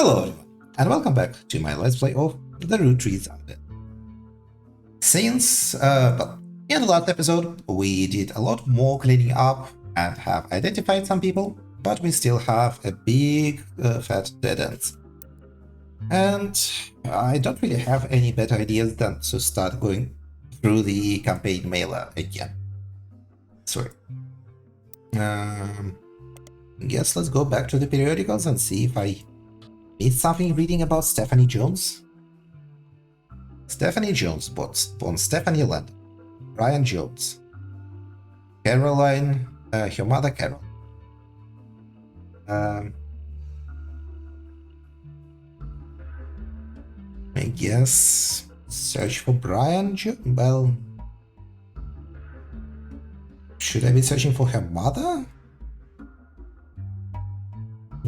Hello everyone, and welcome back to my Let's Play of the Roottrees update. Since, in the last episode, we did a lot more cleaning up and have identified some people, but we still have a big fat dead ends. And I don't really have any better ideas than to start going through the campaign mailer again. Sorry. Guess let's go back to the periodicals and see if I missed something reading about Stephanie Jones. Stephanie Jones, born Stephanie Land. Brian Jones. Caroline, her mother Carol. I guess search for Brian well, should I be searching for her mother?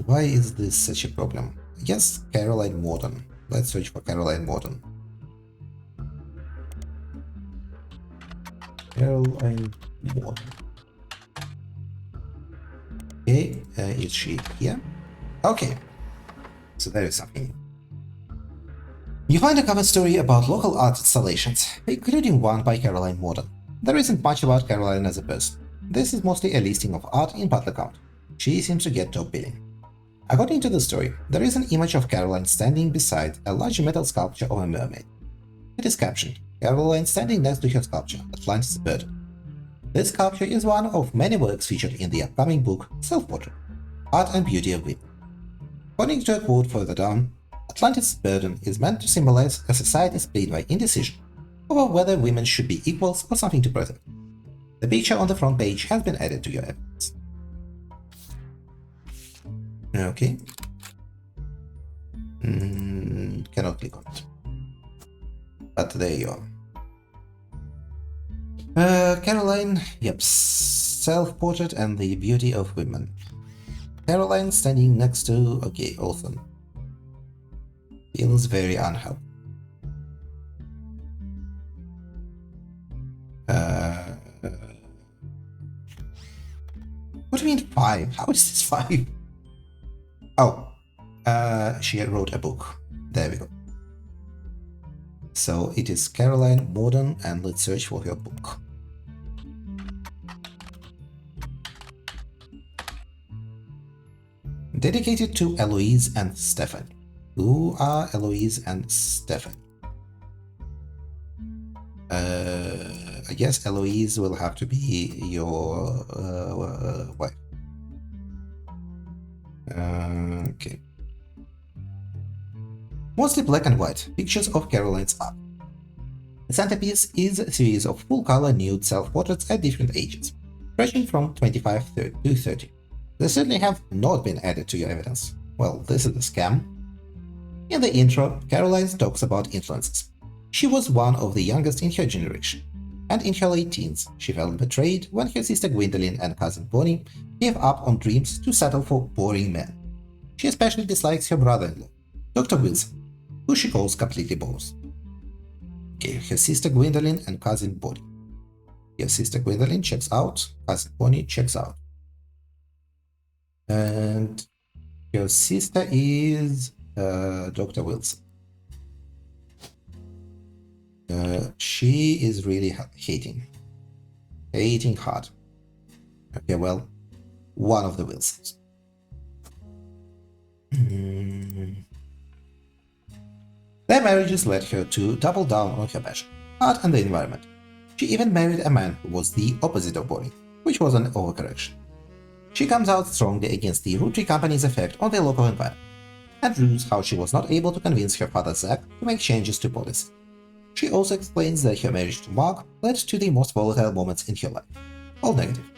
Why is this such a problem? I guess Caroline Morton. Let's search for Caroline Morton. Caroline Morton. Okay, is she here? Okay, so there is something. You find a cover story about local art installations, including one by Caroline Morton. There isn't much about Caroline as a person. This is mostly a listing of art in Butler County. She seems to get top billing. According to the story, there is an image of Caroline standing beside a large metal sculpture of a mermaid. It is captioned, Caroline standing next to her sculpture, Atlantis Burden. This sculpture is one of many works featured in the upcoming book Self-Portrait, Art and Beauty of Women. According to a quote further down, Atlantis Burden is meant to symbolize a society split by indecision over whether women should be equals or something to protect. The picture on the front page has been added to your evidence. Okay. Cannot click on it. But there you are. Caroline, yep, Self-Portrait and the Beauty of Women. Caroline standing next to, okay, Olsen. Feels very unhelpful. What do you mean 5? How is this 5? Oh, she wrote a book. There we go. So it is Caroline Morton, and let's search for her book. Dedicated to Eloise and Stephanie. Who are Eloise and Stephanie? I guess Eloise will have to be your wife. Okay. Mostly black and white, pictures of Caroline's art. The centerpiece is a series of full-color nude self-portraits at different ages, ranging from 25 to 30. They certainly have not been added to your evidence. Well, this is a scam. In the intro, Caroline talks about influences. She was one of the youngest in her generation, and in her late teens, she felt betrayed when her sister Gwendolyn and cousin Bonnie gave up on dreams to settle for boring men. She especially dislikes her brother-in-law, Dr. Wilson, who she calls completely both. Okay, her sister Gwendolyn and cousin Bonnie. Her sister Gwendolyn checks out, cousin Bonnie checks out. And her sister is Dr. Wilson. She is really hating hard. Okay, well, one of the Wilsons. Their marriages led her to double down on her passion, art and the environment. She even married a man who was the opposite of Bonnie, which was an overcorrection. She comes out strongly against the Roottrees company's effect on the local environment, and rues how she was not able to convince her father Zach to make changes to policy. She also explains that her marriage to Mark led to the most volatile moments in her life, all negative,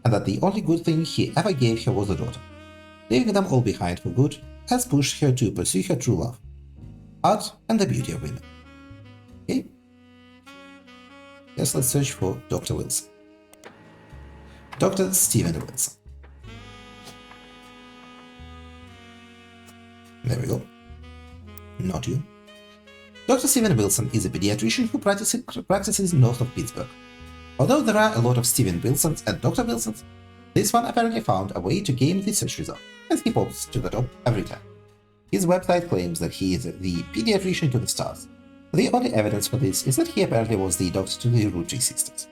and that the only good thing he ever gave her was a daughter. Leaving them all behind for good has pushed her to pursue her true love, art and the beauty of women. Okay? Yes, let's search for Dr. Wilson. Dr. Stephen Wilson. There we go. Not you. Dr. Stephen Wilson is a pediatrician who practices north of Pittsburgh. Although there are a lot of Stephen Wilsons and Dr. Wilsons, this one apparently found a way to game the search result, and he pops to the top every time. His website claims that he is the pediatrician to the stars. The only evidence for this is that he apparently was the doctor to the Roottrees sisters.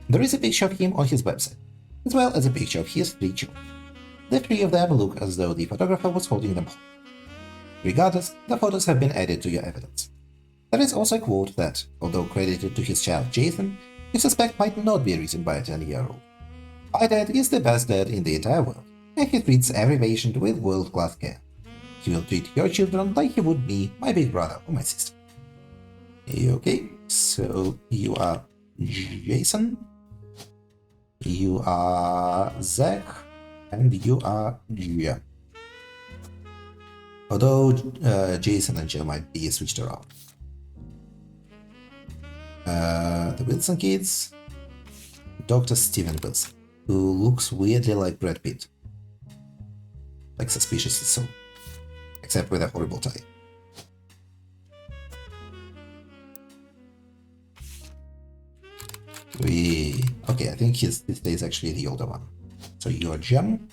There is a picture of him on his website, as well as a picture of his 3 children. The 3 of them look as though the photographer was holding them all. Regardless, the photos have been added to your evidence. There is also a quote that, although credited to his child Jason, you suspect might not be written by a 10-year-old. My dad is the best dad in the entire world, and he treats every patient with world-class care. He will treat your children like he would me, my big brother, or my sister. Okay, so you are Jason, you are Zach, and you are Gia. Although Jason and Jill might be switched around. The Wilson kids, Dr. Steven Wilson, who looks weirdly like Brad Pitt. Like suspiciously so. Except with a horrible tie. Okay, I think this day is actually the older one. So you are Jem,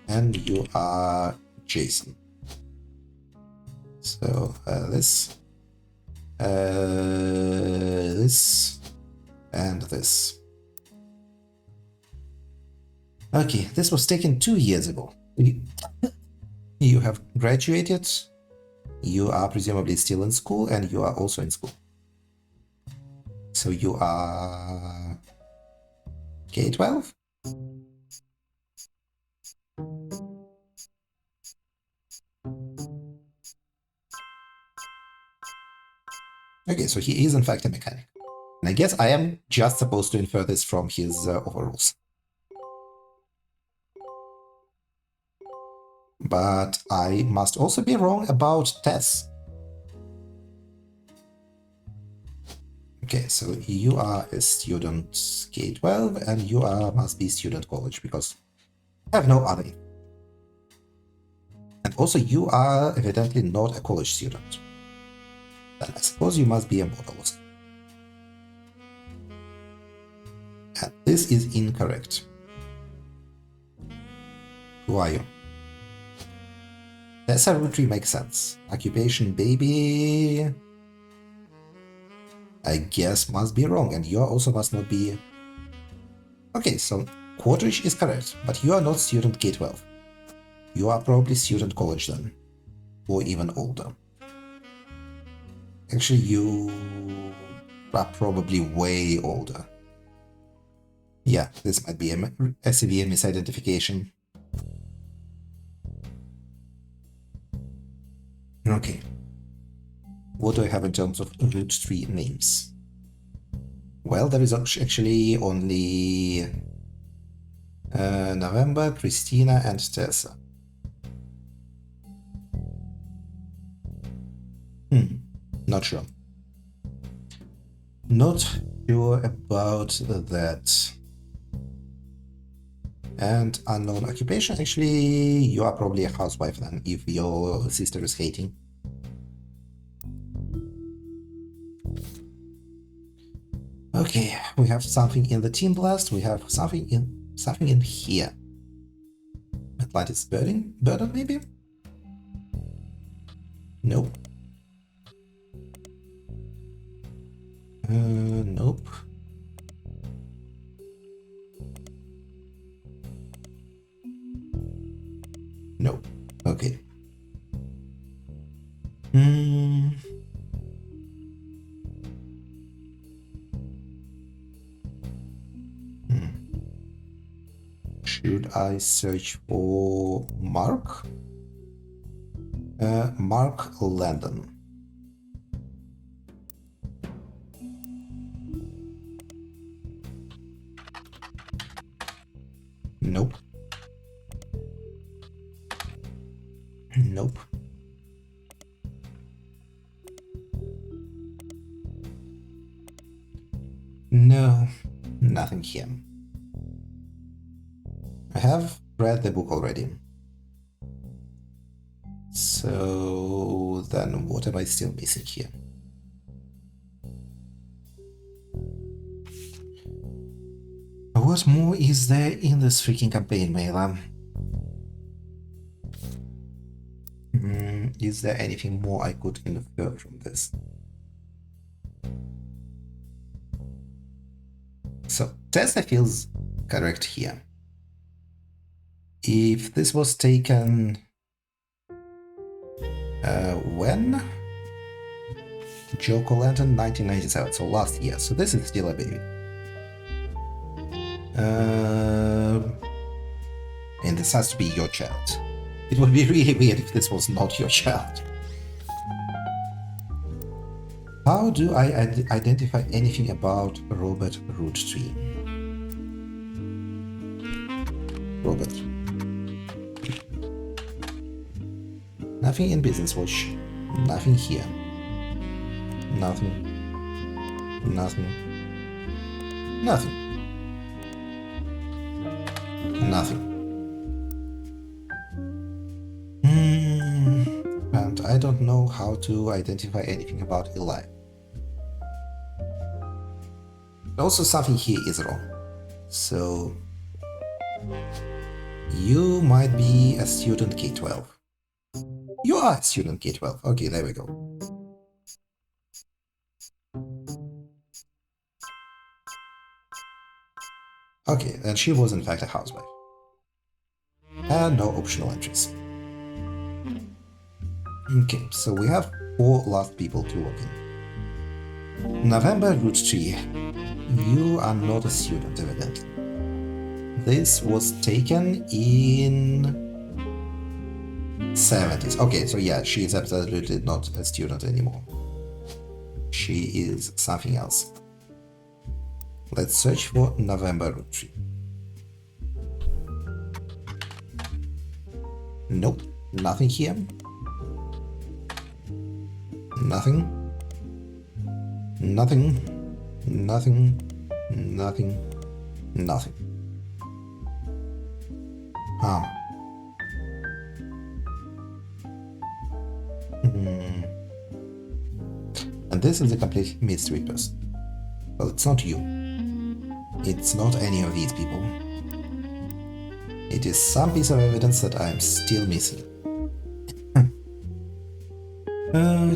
and you are Jason. So this, and this. Okay, this was taken 2 years ago. You have graduated, you are presumably still in school, and you are also in school. So you are K-12? Okay, so he is in fact a mechanic. And I guess I am just supposed to infer this from his overalls. But I must also be wrong about Tess. Okay, so you are a student K-12 and you must be student college because I have no other. And also you are evidently not a college student. Then I suppose you must be a model. And this is incorrect. Who are you? Tessa Roottrees makes sense. Occupation baby, I guess must be wrong, and you also must not be... Okay, so Quarterish is correct, but you are not student K-12. You are probably student college then, or even older. Actually, you are probably way older. Yeah, this might be a severe misidentification. Okay. What do I have in terms of root tree names? Well, there is actually only November, Christina, and Tessa. Not sure. Not sure about that. And unknown occupation. Actually, you are probably a housewife then, if your sister is hating. Okay, we have something in the Team Blast. We have something in here. Atlantis burden maybe? Nope. Nope. Nope. Okay. Should I search for Mark? Mark Landon. Nope. Nope. No, nothing here. I have read the book already. So then what am I still missing here? What more is there in this freaking campaign, Mela? Is there anything more I could infer from this? So Tesla feels correct here. If this was taken when? Joe Lantern 1997, so last year. So this is still a baby. And this has to be your child. It would be really weird if this was not your child. How do I identify anything about Robert Roottrees? Robert. Nothing in Business Watch. Nothing here. Nothing. Nothing. Nothing. Nothing. And I don't know how to identify anything about Eli. Also, something here is wrong. So, you might be a student K-12. You are a student K-12. Okay, there we go. Okay, and she was in fact a housewife. And no optional entries. Okay, so we have 4 last people to log in. November Roottrees. You are not a student, evidently. This was taken in 70s. Okay, so yeah, she is absolutely not a student anymore. She is something else. Let's search for November Roottrees. Nope, nothing here. Nothing. Nothing. Nothing. Nothing. Nothing. And this is a complete mystery person. Well, it's not you. It's not any of these people. It is some piece of evidence that I'm still missing.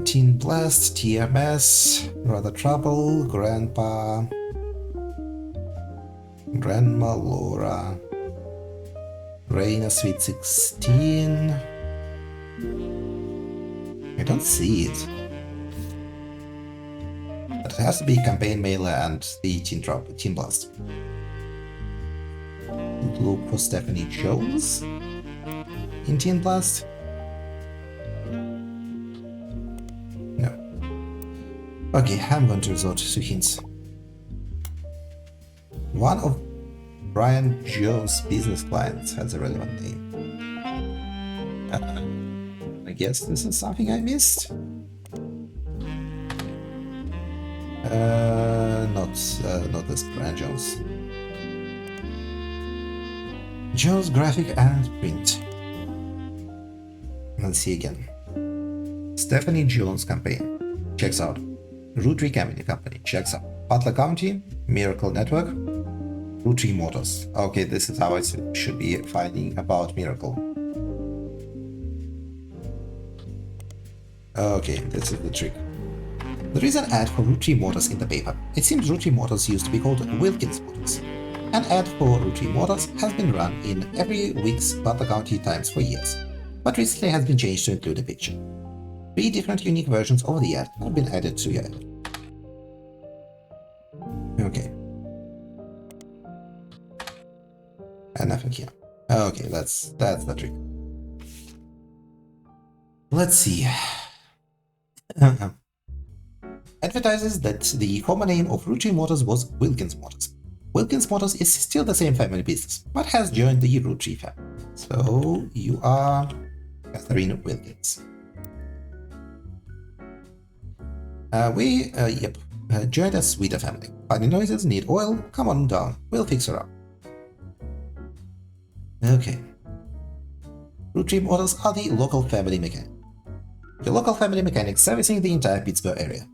Teen Blast, TMS, Rather Trouble, Grandpa, Grandma Laura, Reina Sweet 16. I don't see it. But it has to be Campaign Mailer and the Teen Blast. Look for Stephanie Jones in Teen Blast. No. Okay, I'm going to resort to hints. One of Brian Jones' business clients has a relevant name. I guess this is something I missed. Not this Brian Jones. Jones Graphic and Print. Let's see again. Stephanie Jones Campaign. Checks out. Roottrees Company. Checks out. Butler County. Miracle Network. Roottrees Motors. Okay, this is how I should be finding about Miracle. Okay, this is the trick. There is an ad for Roottrees Motors in the paper. It seems Roottrees Motors used to be called Wilkins Motors. An ad for Roottrees Motors has been run in every week's Butler County Times for years, but recently has been changed to include a picture. 3 different unique versions of the ad have been added to your ad. Okay. And nothing here. Okay, that's the trick. Let's see. Advertises that the former name of Roottrees Motors was Wilkins Motors. Wilkins Motors is still the same family business, but has joined the Roottrees family. So you are Catherine Wilkins. Joined us with a family. Funny noises, need oil, come on down, we'll fix her up. Okay. Roottrees Motors are the local family mechanic. The local family mechanic servicing the entire Pittsburgh area.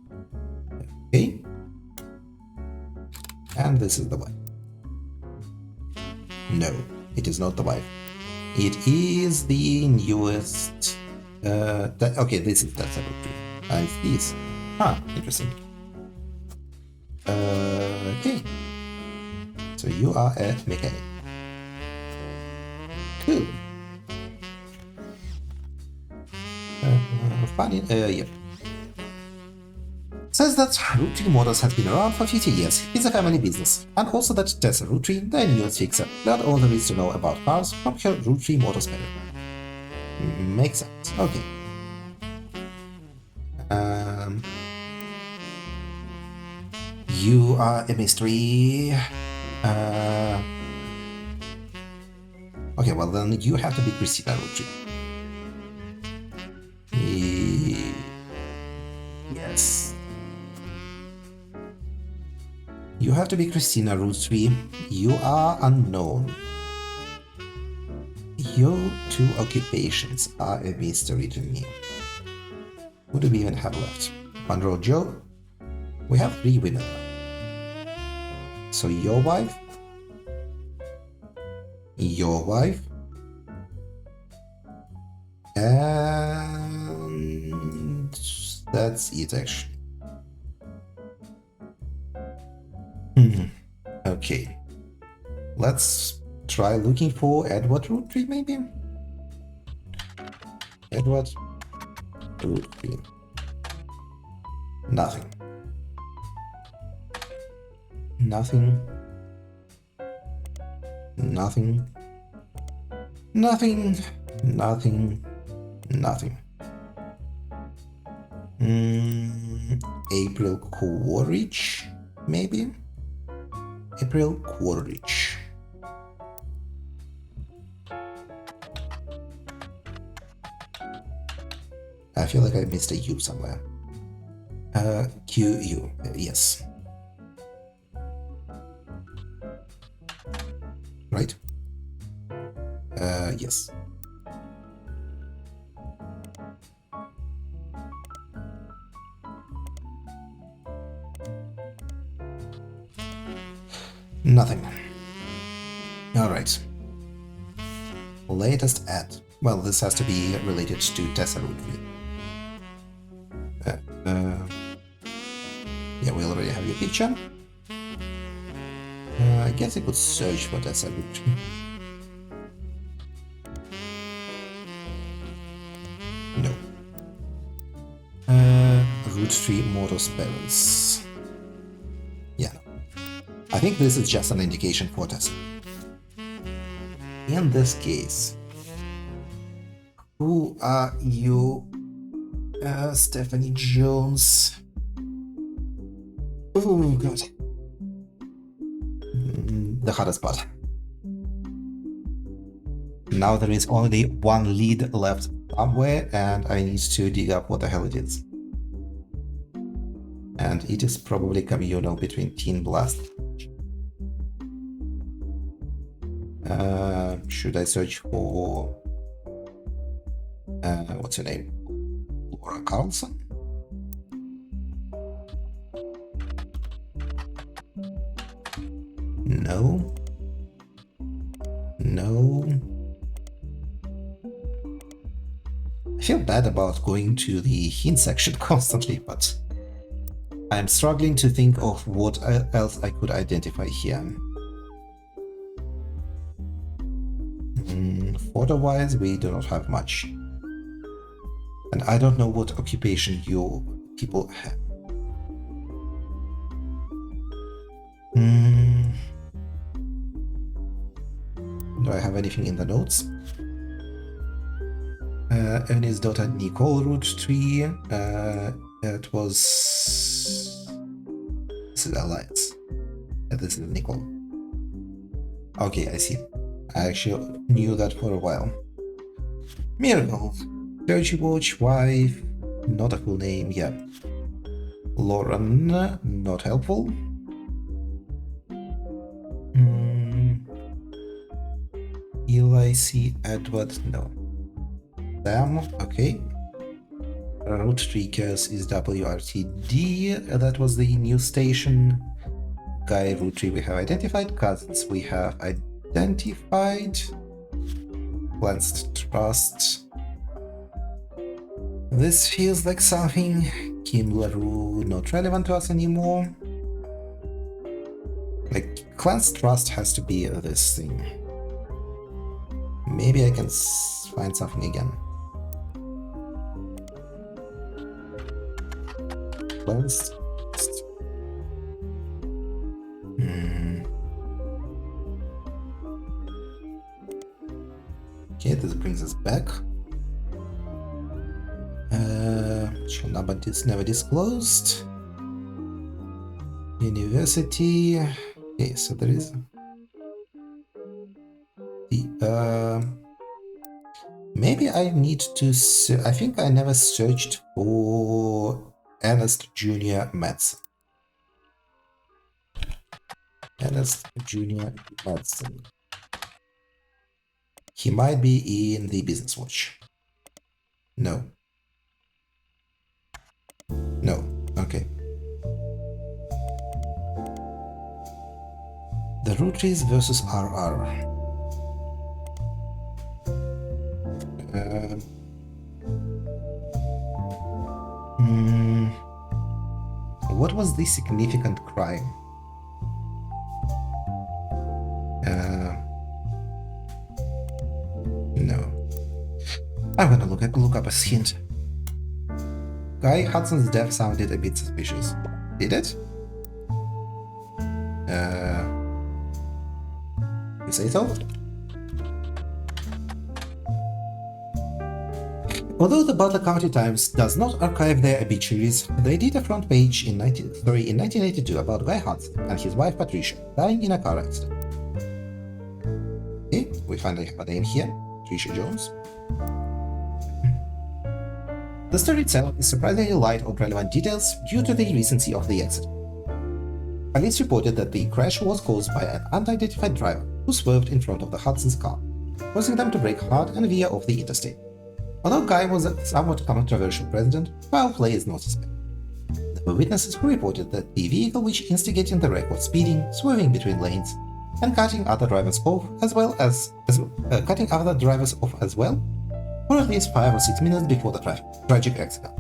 Okay. And this is the wife. No, it is not the wife. It is the newest Okay, this is that's a Roottrie. I see this. Ah, interesting. Okay. So you are a mechanic. Cool. Funny. Yep. Says that Roottrie Motors has been around for 50 years. It's a family business. And also that Tessa Roottrie, the newest fixer, learned all there is to know about cars from her Roottrie Motors parent. Makes sense. Okay. You are a mystery. Okay, well then you have to be Christina Roottrie. Yes. You have to be Christina Roottrie. You are unknown. Your two occupations are a mystery to me. Who do we even have left? Monroe Joe? We have 3 women. So your wife? Your wife? And that's it actually. Okay. Let's try looking for Edward Roottrie maybe? Edward Roottrie. Nothing. Nothing. Nothing. Nothing. Nothing. Nothing. April Quaritch, maybe? April Quaritch. I feel like I missed a U somewhere. QU, yes. Right? Yes. Nothing. Alright. Latest ad. Well, this has to be related to Tessa Roottrie. Yeah, we already have your picture. I guess I could search for Tessa Roottrie. No. Roottrie Motors parents. Yeah. I think this is just an indication for Tessa. In this case, who are you? Stephanie Jones. Oh god. The hardest part. Now there is only one lead left somewhere and I need to dig up what the hell it is. And it is probably communal between Teen Blast. Should I search for what's her name? Laura Carlson? No. No. I feel bad about going to the hint section constantly, but I'm struggling to think of what else I could identify here. Photo-wise, we do not have much. And I don't know what occupation you people have. Do I have anything in the notes? Ernie's daughter Nicole Roottrie. It was... This is Alliance. This is Nicole. Okay, I see. I actually knew that for a while. Miracle. Dirty Watch, wife. Not a full name, yeah. Lauren, not helpful. Eli C. Edward, no. Sam, okay. Roottrees is WRTD, that was the news station. Guy Roottrie we have identified. Cousins we have identified. Plans Trust. This feels like something Kim LaRue not relevant to us anymore. Like, clan's trust has to be this thing. Maybe I can find something again. Cleansed. Okay, this brings us back. Shall number is never disclosed. University. Okay, so there is the maybe I need to. I think I never searched for Ernest Junior Madsen. Ernest Junior Madsen. He might be in the Business Watch. No. No. Okay. The Roottrees versus RR. What was the significant crime? No. I'm gonna look up a hint. Guy Hudson's death sounded a bit suspicious. Did it? You say so? Although the Butler County Times does not archive their obituaries, they did a front page in 1982 about Guy Hudson and his wife Patricia dying in a car accident. Okay, we finally have a name here, Patricia Jones. The story itself is surprisingly light on relevant details due to the recency of the accident. Police reported that the crash was caused by an unidentified driver who swerved in front of the Hudson's car, causing them to brake hard and veer off the interstate. Although Guy was a somewhat controversial president, foul play is not suspected. There were witnesses who reported that the vehicle which instigated the wreck was speeding, swerving between lanes, and cutting other drivers off for at least 5 or 6 minutes before the tragic accident.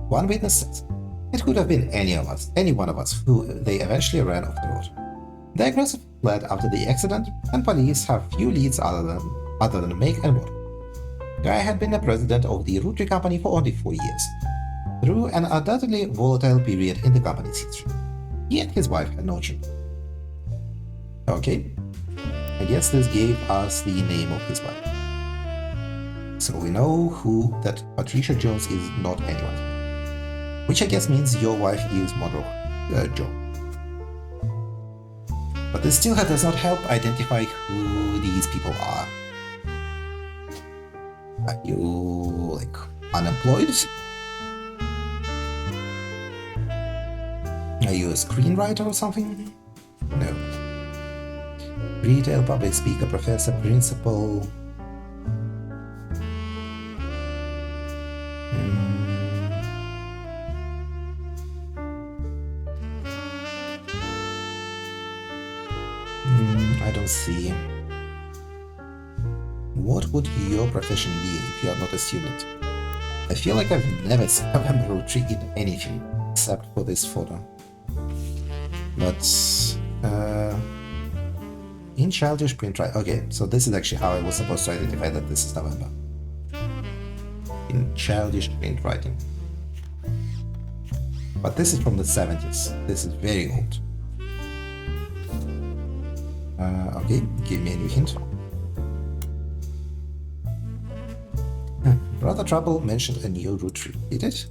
One witness says, "It could have been any one of us who they eventually ran off the road." The aggressor fled after the accident, and police have few leads other than make and model. Guy had been the president of the Roottrees company for only 4 years, through an undoubtedly volatile period in the company's history. He and his wife had no children. Okay, I guess this gave us the name of his wife. So we know that Patricia Jones is not anyone. Which I guess means your wife is Monroe Joe. But this still does not help identify who these people are. Are you, like, unemployed? Are you a screenwriter or something? No. Retail, public speaker, professor, principal. I don't see. What would your profession be if you are not a student? I feel like I've never seen a Roottrees in anything except for this photo. But in childish print writing. Okay, so this is actually how I was supposed to identify that this is November. In childish print writing. But this is from the 70s. This is very old. Okay, give me a new hint. Brother Trouble mentioned a new Roottrees. Did it?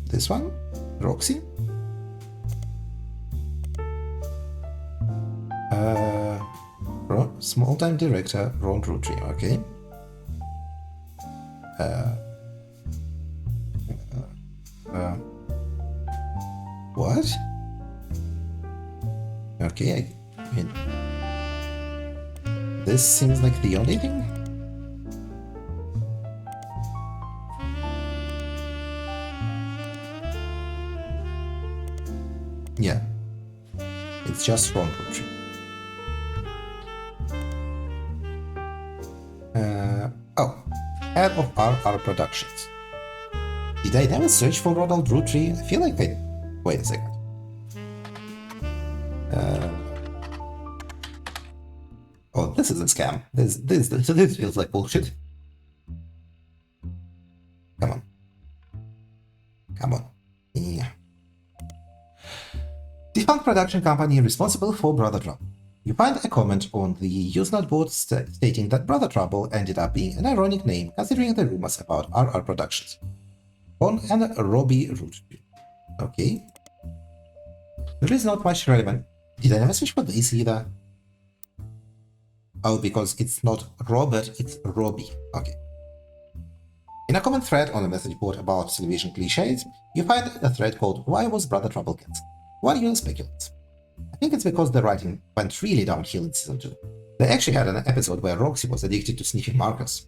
This one? Roxy? Small-time director, Ron Roottrees, okay. What? Okay, I mean, this seems like the only thing? Yeah, it's just Ron Roottrees. Oh, head of RR Productions. Did I never search for Ronald Roottrees? I feel like I... Wait a second. Oh, this is a scam. This feels like bullshit. Come on. Come on. Yeah. Defunct production company responsible for Brother Trouble. You find a comment on the Usenet board stating that Brother Trouble ended up being an ironic name considering the rumors about RR Productions. Ron and Robbie Roottrees. Okay. There is not much relevant. Did I never switch for this either? Oh, because it's not Robert, it's Robbie. Okay. In a comment thread on the message board about television cliches, you find a thread called Why Was Brother Trouble cancelled? One user speculates. I think it's because the writing went really downhill in season 2. They actually had an episode where Roxy was addicted to sniffing markers.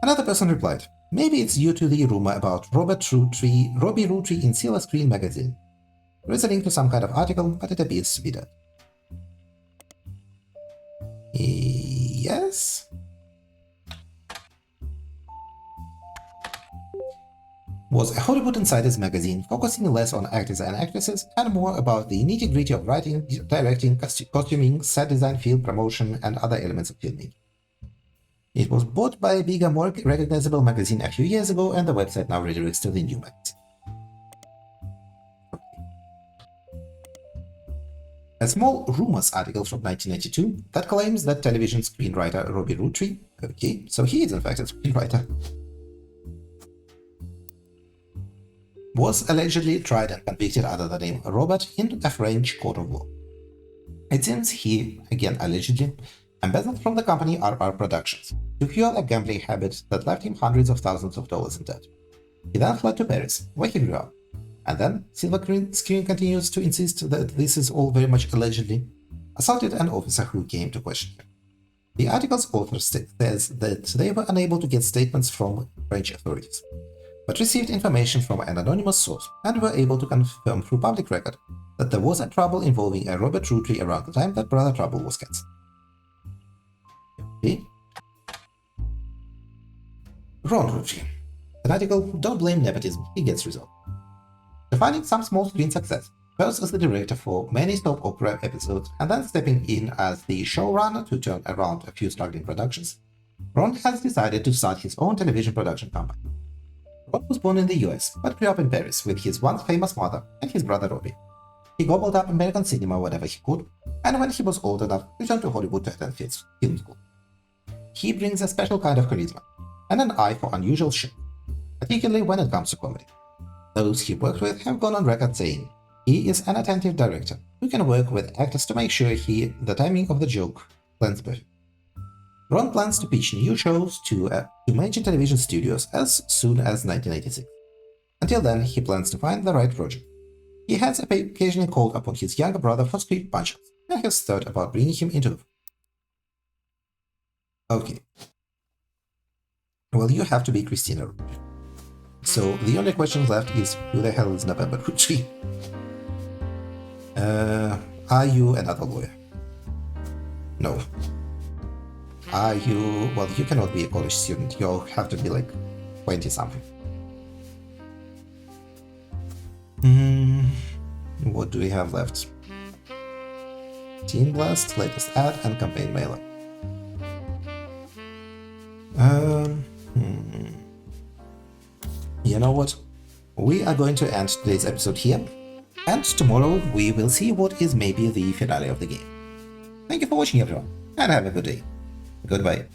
Another person replied, maybe it's due to the rumor about Robbie Roottrees in Silver Screen magazine. There is a link to some kind of article, but it appears to be dead. Yes? Was a Hollywood Insiders magazine focusing less on actors and actresses and more about the nitty-gritty of writing, directing, costuming, set design, field promotion, and other elements of filmmaking. It was bought by a bigger, more recognizable magazine a few years ago, and the website now redirects to the new magazine. A small rumors article from 1992 that claims that television screenwriter Robbie Roottrees, okay, so he is in fact a screenwriter, was allegedly tried and convicted under the name Robert in a French court of law. It seems he, again allegedly, embezzled from the company RR Productions to fuel a gambling habit that left him hundreds of thousands of dollars in debt. He then fled to Paris, where he grew up. And then, Silver Screen continues to insist that this is all very much allegedly, assaulted an officer who came to question him. The article's author says that they were unable to get statements from French authorities, but received information from an anonymous source and were able to confirm through public record that there was a trouble involving a Robert Roottrees around the time that Brother Trouble was cancelled. Okay. Ron Roottrees. An article, Don't Blame Nepotism, he gets resolved. Defining some small screen success, first as the director for many soap opera episodes and then stepping in as the showrunner to turn around a few struggling productions, Ron has decided to start his own television production company. Ron was born in the US, but grew up in Paris with his once famous mother and his brother Robbie. He gobbled up American cinema whenever he could, and when he was old enough, returned to Hollywood to attend film school. He brings a special kind of charisma, and an eye for unusual shit, particularly when it comes to comedy. Those he worked with have gone on record saying he is an attentive director who can work with actors to make sure the timing of the joke lands perfect. Ron plans to pitch new shows to major television studios as soon as 1986. Until then, he plans to find the right project. He has occasionally called upon his younger brother for script punch-ups and has thought about bringing him into the... Okay. Well, you have to be Christina Roottrees. So the only question left is, who the hell is November Roottrees? Are you another lawyer? No. Are you... Well, you cannot be a college student. You'll have to be like 20-something. What do we have left? Team Blast, latest ad, and campaign mailer. You know what? We are going to end today's episode here, and tomorrow we will see what is maybe the finale of the game. Thank you for watching, everyone, and have a good day. Goodbye.